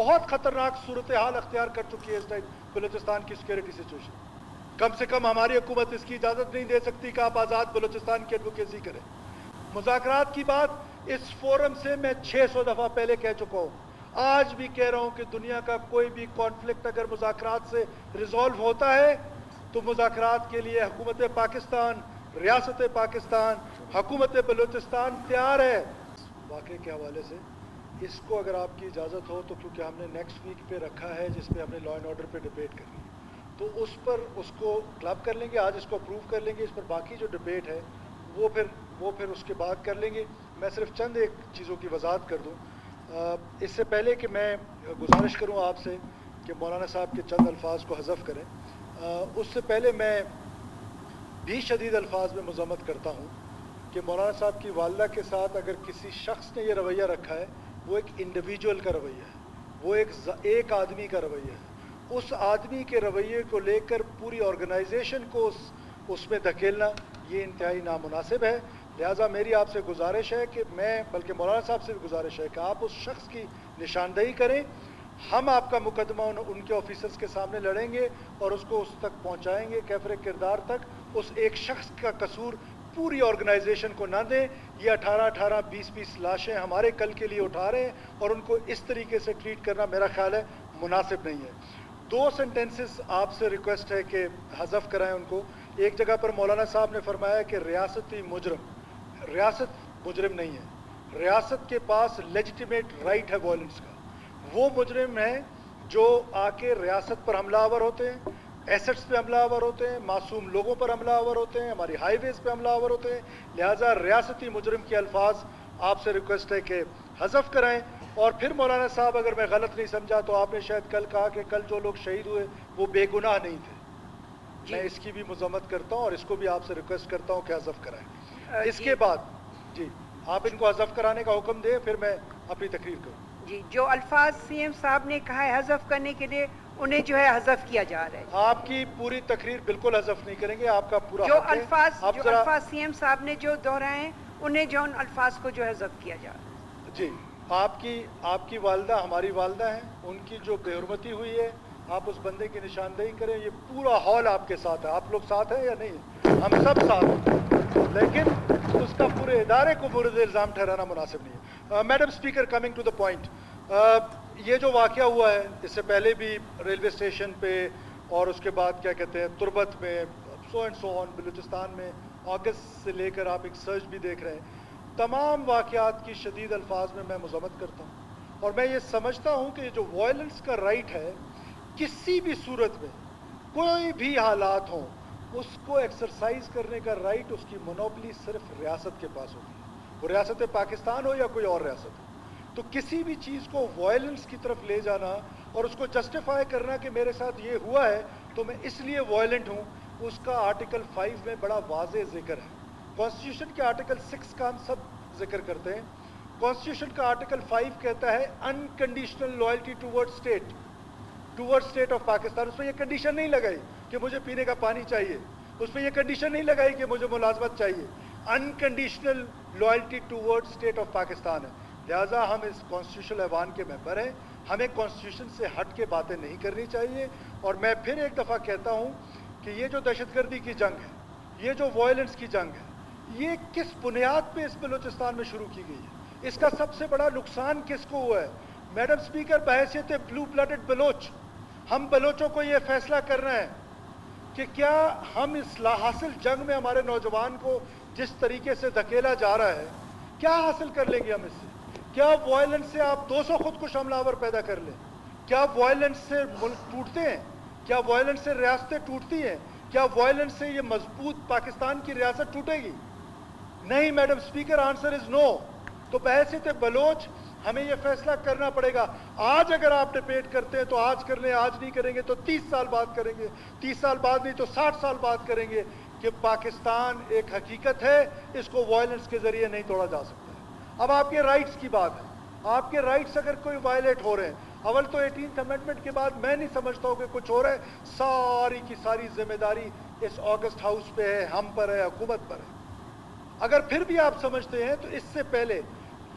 بہت خطرناک صورتحال اختیار کر چکی ہے اس ٹائم بلوچستان کی سیکورٹی سچویشن. کم سے کم ہماری حکومت اس کی اجازت نہیں دے سکتی کہ آپ آزاد بلوچستان کی ایڈوکیسی کریں. مذاکرات کی بات اس فورم سے میں 600 دفعہ پہلے کہہ چکا ہوں, آج بھی کہہ رہا ہوں کہ دنیا کا کوئی بھی کانفلکٹ اگر مذاکرات سے ریزالو ہوتا ہے تو مذاکرات کے لیے حکومت پاکستان, ریاست پاکستان, حکومت بلوچستان تیار ہے. واقعے کے حوالے سے اس کو اگر آپ کی اجازت ہو تو کیونکہ ہم نے نیکسٹ ویک پہ رکھا ہے جس پہ ہم نے لا اینڈ آرڈر پہ ڈبیٹ کرنی ہے, تو اس پر اس کو کلب کر لیں گے, آج اس کو اپروو کر لیں گے. اس پر باقی جو ڈبیٹ ہے وہ پھر اس کے بعد کر لیں گے. میں صرف چند ایک چیزوں کی وضاحت کر دوں اس سے پہلے کہ میں گزارش کروں آپ سے کہ مولانا صاحب کے چند الفاظ کو حذف کریں. اس سے پہلے میں بھی شدید الفاظ میں مذمت کرتا ہوں کہ مولانا صاحب کی والدہ کے ساتھ اگر کسی شخص نے یہ رویہ رکھا ہے وہ ایک انڈیویجول کا رویہ ہے, وہ ایک آدمی کا رویہ ہے. اس آدمی کے رویے کو لے کر پوری آرگنائزیشن کو اس میں دھکیلنا یہ انتہائی نامناسب ہے. لہٰذا میری آپ سے گزارش ہے کہ بلکہ مولانا صاحب سے بھی گزارش ہے کہ آپ اس شخص کی نشاندہی کریں. ہم آپ کا مقدمہ ان کے آفیسرز کے سامنے لڑیں گے اور اس کو اس تک پہنچائیں گے کیفر کردار تک. اس ایک شخص کا قصور پوری آرگنائزیشن کو نہ دیں. یہ 18 20 لاشیں ہمارے کل کے لیے اٹھا رہے ہیں اور ان کو اس طریقے سے ٹریٹ کرنا میرا خیال ہے مناسب نہیں ہے. 2 سینٹنسز آپ سے ریکویسٹ ہے کہ حذف کرائیں ان کو. ایک جگہ پر مولانا صاحب نے فرمایا کہ ریاستی مجرم, ریاست مجرم نہیں ہے. ریاست کے پاس لیجیٹیمیٹ رائٹ ہے وائلنس کا. وہ مجرم ہیں جو آ کے ریاست پر حملہ آور ہوتے ہیں, ایسٹس پہ حملہ آور ہوتے ہیں, معصوم لوگوں پر حملہ آور ہوتے ہیں, ہماری ہائی ویز پہ حملہ آور ہوتے ہیں. لہٰذا ریاستی مجرم کے الفاظ آپ سے ریکویسٹ ہے کہ حذف کرائیں. اور پھر مولانا صاحب اگر میں غلط نہیں سمجھا تو آپ نے شاید کل کہا کہ کل جو لوگ شہید ہوئے وہ بے گناہ نہیں تھے. میں اس کی بھی مذمت کرتا ہوں اور اس کو بھی آپ سے ریکویسٹ کرتا ہوں کہ حذف کرائیں. اس کے بعد جی آپ ان کو حذف کرانے کا حکم دیں پھر میں اپنی تقریر کروں. جی جو الفاظ سی ایم صاحب نے کہا ہے حذف کرنے کے لیے انہیں جو ہے حذف کیا جا رہا ہے. آپ کی پوری تقریر بالکل حذف نہیں کریں گے, آپ کا پورا جو حق ہے. الفاظ سی ایم صاحب نے جو دہرائے ہیں انہیں جو ان الفاظ کو جو ہے حذف کیا جا رہا ہے. جی آپ کی والدہ ہماری والدہ ہیں, ان کی جو بے حرمتی ہوئی ہے آپ اس بندے کی نشاندہی کریں. یہ پورا ہال آپ کے ساتھ ہے. آپ لوگ ساتھ ہیں یا نہیں؟ ہم سب ساتھ ہیں, لیکن اس کا پورے ادارے کو مورد الزام ٹھہرانا مناسب نہیں ہے. Madam speaker, coming to the point, یہ جو واقعہ ہوا ہے اس سے پہلے بھی ریلوے اسٹیشن پہ اور اس کے بعد کیا کہتے ہیں تربت میں سو اینڈ سو آن بلوچستان میں اگست سے لے کر آپ ایک سرچ بھی دیکھ رہے ہیں, تمام واقعات کی شدید الفاظ میں مذمت کرتا ہوں. اور میں یہ سمجھتا ہوں کہ جو وائلنس کا رائٹ ہے کسی بھی صورت میں کوئی بھی حالات ہوں اس کو ایکسرسائز کرنے کا رائٹ, اس کی مونوپلی صرف ریاست کے پاس ہوتی ہے, وہ ریاست پاکستان ہو یا کوئی اور ریاست ہو. تو کسی بھی چیز کو وائلنس کی طرف لے جانا اور اس کو جسٹیفائی کرنا کہ میرے ساتھ یہ ہوا ہے تو میں اس لیے وائلنٹ ہوں, اس کا آرٹیکل 5 میں بڑا واضح ذکر ہے. کانسٹیٹیوشن کے آرٹیکل 6 کا ہم سب ذکر کرتے ہیں. کانسٹیٹیوشن کا آرٹیکل 5 کہتا ہے unconditional loyalty toward state of Pakistan. اس میں یہ کنڈیشن نہیں لگائی کہ مجھے پینے کا پانی چاہیے, اس میں یہ کنڈیشن نہیں لگائی کہ مجھے ملازمت چاہیے. Unconditional loyalty toward state of Pakistan ہے. لہٰذا ہم اس کانسٹیٹیوشنل ایوان کے ممبر ہیں, ہمیں کانسٹیٹیوشن سے ہٹ کے باتیں نہیں کرنی چاہیے. اور میں پھر ایک دفعہ کہتا ہوں کہ یہ جو دہشت گردی کی جنگ ہے, یہ جو وائلنس کی جنگ ہے, یہ کس بنیاد پہ اس بلوچستان میں شروع کی گئی ہے؟ اس کا سب سے بڑا نقصان کس کو ہوا ہے؟ میڈم اسپیکر, بحیثیت بلو بلڈڈ بلوچ ہم بلوچوں کو یہ فیصلہ کرنا ہے کہ کیا ہم اس حاصل جنگ میں ہمارے نوجوان کو جس طریقے سے دھکیلا جا رہا ہے کیا حاصل کر لیں گے ہم اس سے؟ کیا وائلنس سے آپ 200 خودکش حملہ آور پیدا کر لیں؟ کیا وائلنس سے ملک ٹوٹتے ہیں؟ کیا وائلنس سے ریاستیں ٹوٹتی ہیں؟ کیا وائلنس سے یہ مضبوط پاکستان کی ریاست ٹوٹے گی؟ نہیں میڈم اسپیکر, آنسر از نو. تو بحیثیت بلوچ ہمیں یہ فیصلہ کرنا پڑے گا. آج اگر آپ ڈبیٹ کرتے ہیں تو آج کر لیں, آج نہیں کریں گے تو 30 سال بعد کریں گے, 30 سال بعد نہیں تو 60 سال بعد کریں گے کہ پاکستان ایک حقیقت ہے, اس کو وائلنس کے ذریعے نہیں توڑا جا سکتا ہے. اب آپ کے رائٹس کی بات ہے, آپ کے رائٹس اگر کوئی وائلیٹ ہو رہے ہیں, اول تو 18th امینڈمنٹ کے بعد میں نہیں سمجھتا ہوں کہ کچھ ہو رہا ہے. ساری کی ساری ذمہ داری اس آگسٹ ہاؤس پہ ہے, ہم پر ہے, حکومت پر ہے. اگر پھر بھی آپ سمجھتے ہیں تو اس سے پہلے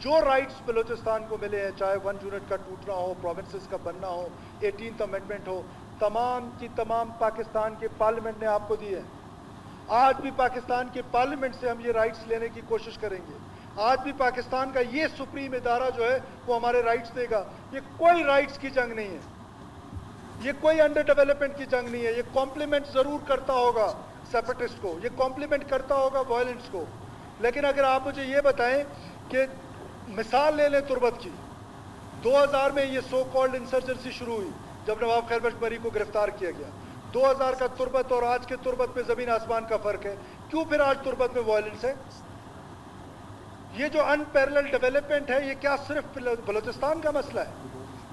जो राइट्स बलूचिस्तान को मिले हैं, चाहे 1 यूनिट का टूटना हो, प्रोविंसेस का बनना हो, 18th अमेंडमेंट हो, तमाम की तमाम पाकिस्तान के पार्लियामेंट ने आपको दिए हैं। आज भी पाकिस्तान के पार्लियामेंट से हम ये राइट्स लेने की कोशिश करेंगे। आज भी पाकिस्तान का ये सुप्रीम इदारा जो है वो हमारे राइट्स देगा। ये कोई राइट्स की जंग नहीं है, ये कोई अंडर डेवलपमेंट की जंग नहीं है। ये कॉम्प्लीमेंट जरूर करता होगा सेपरेटिस्ट को, ये कॉम्प्लीमेंट करता होगा वायलेंस को, लेकिन अगर आप मुझे ये बताएं कि मिसाल ले लें तुर्बत की, 2000 में ये सो कॉल्ड इंसर्जेंसी शुरू हुई जब नवाब खैर बख्श बरी को गिरफ्तार किया गया। 2000 का तुर्बत और आज के तुर्बत में जमीन आसमान का फर्क है। क्यों फिर आज तुर्बत में वायलेंस है? ये जो अनपैरेलल डेवलपमेंट है, ये क्या सिर्फ बलूचिस्तान का मसला है?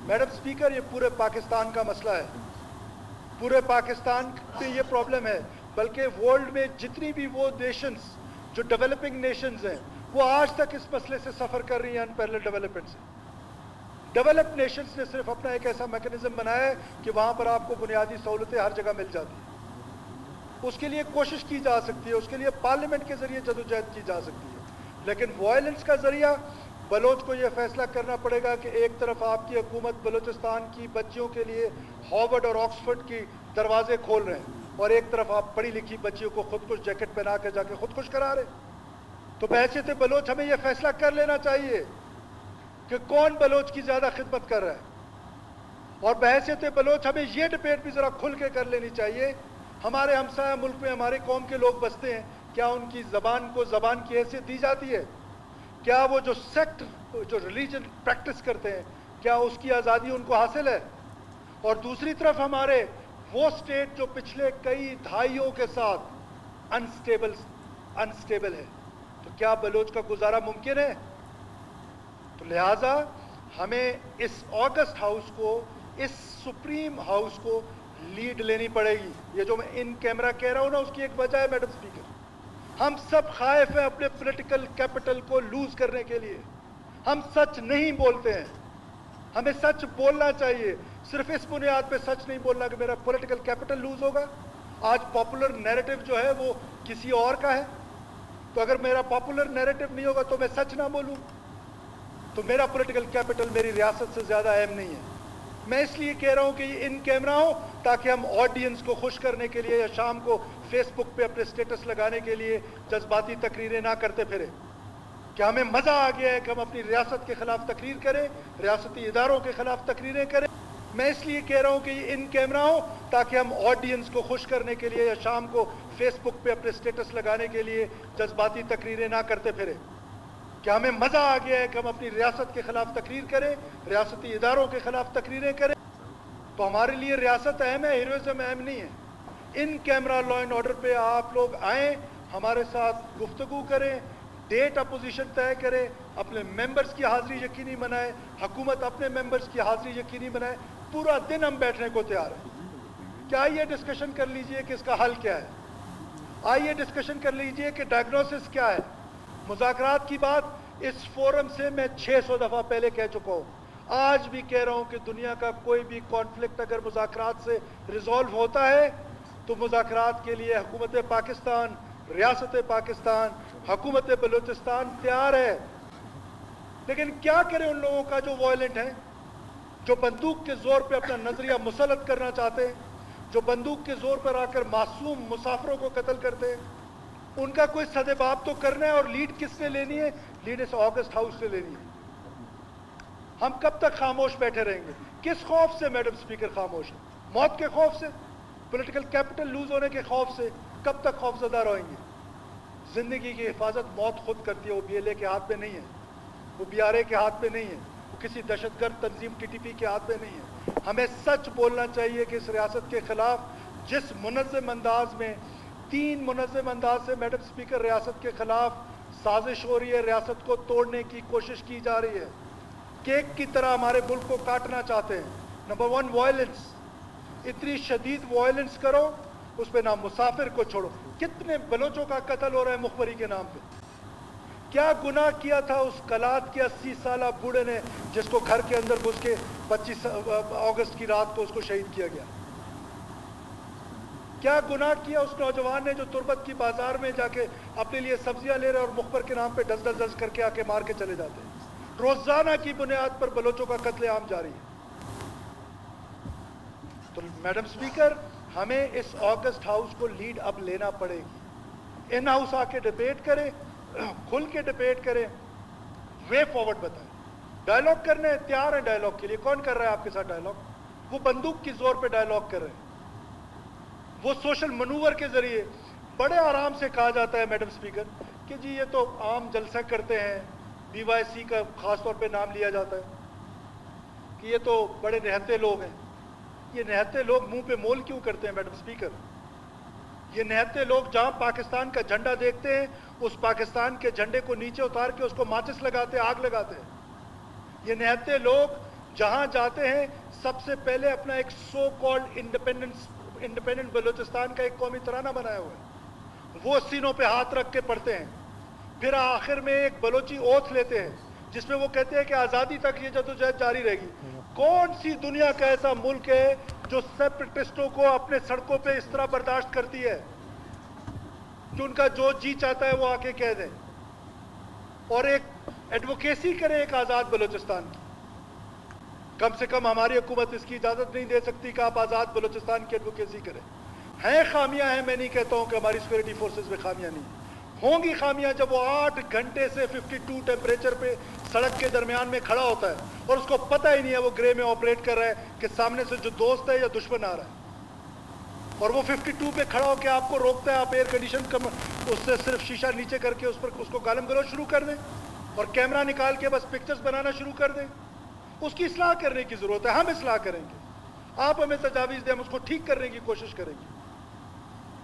मैडम स्पीकर, ये पूरे पाकिस्तान का मसला है। पूरे पाकिस्तान में ये प्रॉब्लम है, बल्कि वर्ल्ड में जितनी भी वो नेशंस जो डेवलपिंग नेशंस हैं, वो आज तक इस मसले से सफ़र कर रही हैं अनपैरेलल डेवलपमेंट से। डेवलप्ड नेशंस ने सिर्फ अपना एक ऐसा मैकेनिज्म बनाया है कि वहाँ पर आपको बुनियादी सहूलतें हर जगह मिल जाती हैं। उसके लिए कोशिश की जा सकती है, उसके लिए पार्लियामेंट के ज़रिए जदोजहद की जा सकती है, लेकिन वायलेंस का ज़रिया बलोच को यह फैसला करना पड़ेगा कि एक तरफ आपकी हुकूमत बलूचिस्तान की बच्चियों के लिए हार्वर्ड और ऑक्सफोर्ड की दरवाजे खोल रहे हैं और एक तरफ आप पढ़ी लिखी बच्चियों को खुदकुश जैकेट पहना के जाके खुदकुश करा रहे। तो बहैसियत बलोच हमें यह फैसला कर लेना चाहिए कि कौन बलोच की ज़्यादा खिदमत कर रहा है, और बहैसियत बलोच हमें यह डिबेट भी ज़रा खुल के कर लेनी चाहिए। हमारे हमसाया मुल्क में हमारे कौम के लोग बसते हैं, क्या उनकी ज़बान को ज़बान की हैसियत दी जाती है? क्या वो जो सेक्ट जो रिलीजन प्रैक्टिस करते हैं, क्या उसकी आज़ादी उनको हासिल है? और दूसरी तरफ हमारे वो स्टेट जो पिछले कई दहाइयों के साथ अनस्टेबल है, तो क्या बलोच का गुजारा मुमकिन है? तो लिहाजा हमें इस ऑगस्ट हाउस को, इस सुप्रीम हाउस को लीड लेनी पड़ेगी। ये जो मैं इन कैमरा कह रहा हूँ ना, उसकी एक वजह है मैडम स्पीकर, हम सब खाइफ हैं अपने पॉलिटिकल कैपिटल को लूज करने के लिए। हम सच नहीं बोलते हैं, हमें सच बोलना चाहिए। सिर्फ इस बुनियाद पे सच नहीं बोलना कि मेरा पॉलिटिकल कैपिटल लूज होगा। आज पॉपुलर नैरेटिव जो है वो किसी और का है, तो अगर मेरा पॉपुलर नैरेटिव नहीं होगा तो मैं सच ना बोलूं, तो मेरा पॉलिटिकल कैपिटल मेरी रियासत से ज़्यादा अहम नहीं है। मैं इसलिए कह रहा हूं कि ये इन कैमरा हो ताकि हम ऑडियंस को खुश करने के लिए या शाम को फेसबुक पे अपने स्टेटस लगाने के लिए जज्बाती तकरीरें ना करते फिरे, कि हमें मज़ा आ गया है कि हम अपनी रियासत के ख़िलाफ़ तकरीर करें, रियासती इदारों के ख़िलाफ़ तकरीरें करें। मैं इसलिए कह रहा हूं कि ये इन कैमरा हो ताकि हम ऑडियंस को खुश करने के लिए या शाम को फेसबुक पे अपने स्टेटस लगाने के लिए जज्बाती तकरीरें ना करते फिरे, कि हमें मज़ा आ गया है कि हम अपनी रियासत के ख़िलाफ़ तकरीर करें, रियासती इदारों के ख़िलाफ़ तकरीरें करें। तो हमारे लिए रियासत अहम है, हीरोइज़्म अहम नहीं है। In camera law and order पे आप लोग आएँ, हमारे साथ गुफ्तगू करें, डेट अपोजिशन तय करें, अपने मेंबर्स की हाज़िरी यकीनी बनाए, हुकूमत अपने मेंबर्स की हाज़िरी यकीनी बनाए। पूरा दिन हम बैठने को तैयार हैं। क्या आइए डिस्कशन कर लीजिए कि इसका हल क्या है, आइए डिस्कशन कर लीजिए कि डायग्नोसिस क्या है। मुज़ाकरात की बात इस फोरम से मैं 600 दफ़ा पहले कह चुका हूँ, आज भी कह रहा हूँ कि दुनिया का कोई भी कॉन्फ्लिक्ट अगर मुज़ाकरात से रिजॉल्व होता है तो मुज़ाकरात के लिए हुकूमत पाकिस्तान, रियासत पाकिस्तान, हुकूमत बलूचिस्तान तैयार है। लेकिन क्या करें उन लोगों का जो वायलेंट हैं, जो बंदूक के ज़ोर पे अपना नज़रिया मुसलत करना चाहते हैं, जो बंदूक के ज़ोर पर आकर मासूम मुसाफिरों को कत्ल करते हैं। उनका कोई सदेबाब तो करना है, और लीड किसने लेनी है? लीड इस ऑगस्ट हाउस से लेनी है। हम कब तक खामोश बैठे रहेंगे? किस खौफ से मैडम स्पीकर खामोश है? मौत के खौफ से, पॉलिटिकल कैपिटल लूज होने के खौफ से? कब तक खौफजदा रहेंगे? जिंदगी की हिफाजत मौत खुद करती है, वो BLA के हाथ में नहीं है, वो BRA के हाथ में नहीं है, वो किसी दहशतगर्द तंजीम TTP के हाथ में नहीं है। हमें सच बोलना चाहिए कि इस रियासत के खिलाफ जिस मुनज़्ज़म अंदाज में, 3 मुनज़्ज़म अंदाज से मैडम स्पीकर रियासत के खिलाफ साजिश हो रही है, रियासत को तोड़ने की कोशिश की जा रही है, केक की तरह हमारे मुल्क को काटना चाहते हैं। नंबर 1 वायलेंस, इतनी शदीद वायलेंस करो, उस पर ना मुसाफिर को छोड़ो। कितने बलोचों का कत्ल हो रहा है मुखबरी के नाम पे? क्या गुनाह किया था उस कलात के 80 साला बूढ़े ने, जिसको घर के अंदर घुस के 25 अगस्त की रात को उसको शहीद किया गया? क्या गुनाह किया उस नौजवान ने जो तुर्बत की बाजार में जाके अपने लिए सब्जियां ले रहे और मुखबर के नाम पे 10-10 करके आके मार के चले जाते हैं? रोजाना की बुनियाद पर बलोचों का कत्लेआम जारी है। तो मैडम स्पीकर, हमें इस ऑगस्ट हाउस को लीड अब लेना पड़ेगी। इन हाउस आके डिबेट करें, खुल के डिबेट करें, वे फॉरवर्ड बताएं। डायलॉग करने तैयार है, डायलॉग के लिए। कौन कर रहा है आपके साथ डायलॉग? वो बंदूक की जोर पे डायलॉग कर रहे हैं, वो सोशल मनूवर के जरिए। बड़े आराम से कहा जाता है मैडम स्पीकर कि जी ये तो आम जलसा करते हैं, BYC का खास तौर पे नाम लिया जाता है कि ये तो बड़े निहत्ते लोग हैं। ये निहत्ते लोग मुंह पे मोल क्यों करते हैं मैडम स्पीकर? ये निहत्ते लोग जहां पाकिस्तान का झंडा देखते हैं, उस पाकिस्तान के झंडे को नीचे उतार के उसको माचिस लगाते, आग लगाते हैं। ये निहत्ते लोग जहां जाते हैं, सबसे पहले अपना एक सो कॉल्ड इंडिपेंडेंट बलूचिस्तान का एक कौमी तराना बनाया हुआ है, वो सीनों पे हाथ रख के पढ़ते हैं। फिर आखिर में एक बलोची ओथ लेते हैं जिसमें वो कहते हैं कि आज़ादी तक ये जदोजहद जारी रहेगी। कौन सी दुनिया का ऐसा मुल्क है जो सेपरेटिस्टों को अपने सड़कों पे इस तरह बर्दाश्त करती है कि उनका जो जी चाहता है वो आके कह दें और एक एडवोकेसी करे एक आज़ाद बलूचिस्तान की? कम से कम हमारी हुकूमत इसकी इजाज़त नहीं दे सकती कि आप आज़ाद बलूचिस्तान की एडवोकेसी करें। हैं खामियां हैं, मैं नहीं कहता हूं कि हमारी सिक्योरिटी फोर्सेस में खामियां नहीं होंगी। खामियां जब वो 8 घंटे से 52 टेम्परेचर पे सड़क के दरमियान में खड़ा होता है और उसको पता ही नहीं है वो ग्रे में ऑपरेट कर रहा है कि सामने से जो दोस्त है या दुश्मन आ रहा है, और वो 52 पे खड़ा होकर आपको रोकता है, आप एयर कंडीशन उससे सिर्फ शीशा नीचे करके उस पर उसको गालम गलौज शुरू कर दें और कैमरा निकाल के बस पिक्चर्स बनाना शुरू कर दें। उसकी इस्लाह करने की जरूरत है, हम इस्लाह करेंगे। आप हमें तजावीज़ दें, हम उसको ठीक करने की कोशिश करेंगे।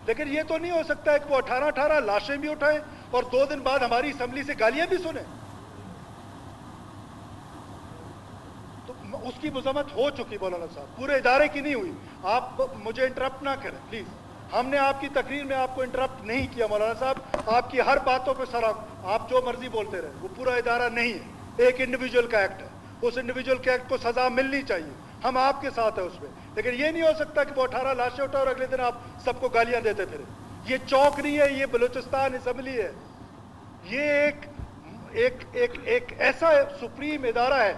लेकिन ये तो नहीं हो सकता है कि वो 18 लाशें भी उठाएं और 2 दिन बाद हमारी असेंबली से गालियां भी सुने। तो उसकी मजम्मत हो चुकी मौलाना साहब, पूरे इदारे की नहीं हुई। आप मुझे इंटरप्ट ना करें प्लीज। हमने आपकी तकरीर में आपको इंटरप्ट नहीं किया मौलाना साहब, आपकी हर बातों पे सर आप जो मर्जी बोलते रहे। वो पूरा इदारा नहीं है, एक इंडिविजुअल का एक्ट है, उस इंडिविजुअल के एक्ट को सजा मिलनी चाहिए, हम आपके साथ है उसमें। लेकिन ये नहीं हो सकता कि वो 18 लाशें उठाओ और अगले दिन आप सबको गालियां देते फिर। ये चौक नहीं है, ये बलूचिस्तान असेंबली है। ये एक ऐसा सुप्रीम इदारा है,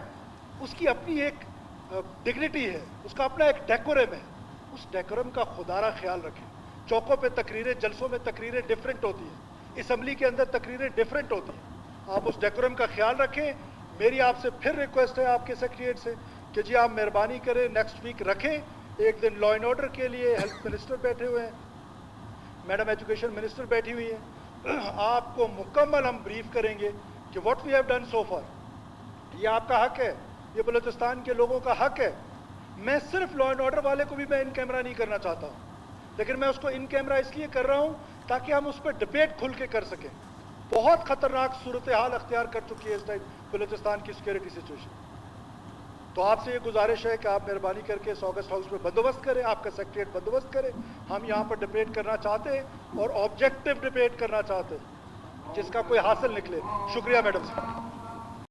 उसकी अपनी एक डिग्निटी है, उसका अपना एक डेकोरम है। उस डेकोरम का खुदारा ख्याल रखें। चौकों पे तकरीरें, जलसों में तकरीरें डिफरेंट होती हैं, असेंबली के अंदर तकरीरें डिफरेंट होती हैं। आप उस डेकोरम का ख्याल रखें। मेरी आपसे फिर रिक्वेस्ट है आपके सेक्रेटरीट से कि जी आप मेहरबानी करें नेक्स्ट वीक रखें एक दिन लॉ एंड ऑर्डर के लिए। हेल्थ मिनिस्टर बैठे हुए हैं, मैडम एजुकेशन मिनिस्टर बैठी हुई है, आपको मुकम्मल हम ब्रीफ करेंगे कि what we have done so far. ये आपका हक है, ये बलूचिस्तान के लोगों का हक है। मैं सिर्फ लॉ एंड ऑर्डर वाले को भी मैं इन कैमरा नहीं करना चाहता हूँ, लेकिन मैं उसको इन कैमरा इसलिए कर रहा हूँ ताकि हम उस पर डिबेट खुल के कर सकें। बहुत खतरनाक सूरत हाल अख्तियार कर चुकी है इस टाइम बलूचिस्तान की सिक्योरिटी सिचुएशन। तो आपसे ये गुजारिश है कि आप मेहरबानी करके इस ऑगस्ट हाउस में बंदोबस्त करें, आपका सेक्रेटरीट बंदोबस्त करे। हम यहाँ पर डिबेट करना चाहते हैं और ऑब्जेक्टिव डिबेट करना चाहते हैं जिसका कोई हासिल निकले। शुक्रिया मैडम साहब।